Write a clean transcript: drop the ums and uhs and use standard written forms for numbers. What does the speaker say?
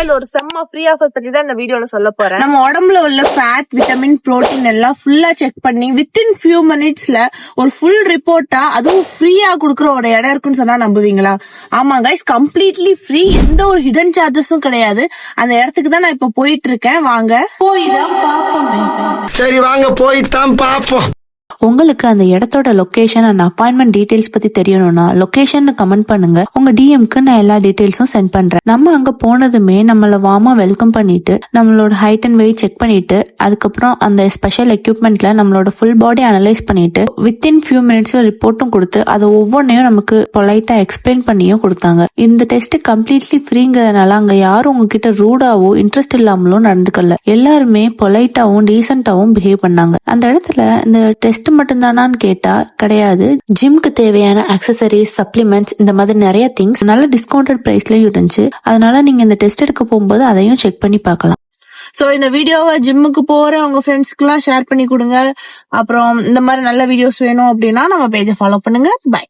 Oil ஒரு செம்ம free offer பத்தி தான் இந்த வீடியோல சொல்ல போறேன். நம்ம உடம்புல உள்ள ஃபேட், விட்டமின், புரோட்டீன் எல்லாம் ஃபுல்லா செக் பண்ணி வித்தின் ஃபியூ மினிட்ஸ்ல ஒரு ஃபுல் ரிப்போர்ட்டா அதுவும் ஃப்ரீயா குடுக்குற ஒரு இடம் இருக்குன்னு சொன்னா நம்புவீங்களா? ஆமா கைஸ், கம்ப்ளீட்லி ஃப்ரீ. எந்த ஒரு ஹிடன் சார்ஜஸும் கிடையாது. அந்த இடத்துக்கு தான் நான் இப்ப போயிட்டு இருக்கேன். வாங்க போய் தான் பாப்போம். சரி வாங்க போய் தான் பாப்போம். உங்களுக்கு அந்த இடத்தோட லொகேஷன் அண்ட் அப்பாயின்மெண்ட் டீடைல்ஸ் பத்தி தெரியணும்னா லொகேஷன் கமெண்ட் பண்ணுங்க. உங்க டிஎம்க்கு நான் எல்லா டீடைல்ஸும் சென்ட் பண்றேன். நம்ம அங்க போனதுமே நம்மள வார்மா வெல்கம் பண்ணிட்டு நம்மளோட ஹைட் அண்ட் வெயிட் செக் பண்ணிட்டு அதுக்கப்புறம் அந்த ஸ்பெஷல் எக்யூப்மெண்ட்ல நம்மளோட ஃபுல் பாடி அனலைஸ் பண்ணிட்டு வித்தின் ஃபியூ மினிட்ஸ்ல ரிப்போர்ட்டும் கொடுத்து அதை ஒவ்வொன்றையும் நமக்கு பொலைட்டா எக்ஸ்பிளைன் பண்ணியும் கொடுத்தாங்க. இந்த டெஸ்ட் கம்ப்ளீட்லி ஃப்ரீங்கிறதுனால அங்க யாரும் உங்ககிட்ட ரூடாவோ இன்ட்ரெஸ்ட் இல்லாமலோ நடந்துக்கல. எல்லாருமே பொலைட்டாவும் டீசென்டாவும் பிஹேவ் பண்ணாங்க. அந்த இடத்துல இந்த டெஸ்ட் மட்டும்தானான்னு கேட்டா கிடையாது. ஜிம்க்கு தேவையான அக்சசரிஸ், சப்ளிமெண்ட்ஸ், இந்த மாதிரி நிறைய திங்ஸ் நல்ல டிஸ்கவுண்டட் பிரைஸ்லயும் இருந்துச்சு. அதனால நீங்க இந்த டெஸ்ட் எடுக்க போகும்போது அதையும் செக் பண்ணி பார்க்கலாம். சோ இந்த வீடியோவை ஜிம்முக்கு போற உங்க ஃப்ரெண்ட்ஸ்க்கு எல்லாம் ஷேர் பண்ணி கொடுங்க. அப்புறம் இந்த மாதிரி நல்ல வீடியோஸ் வேணும் அப்படின்னா நம்ம பேஜை ஃபாலோ பண்ணுங்க. பை.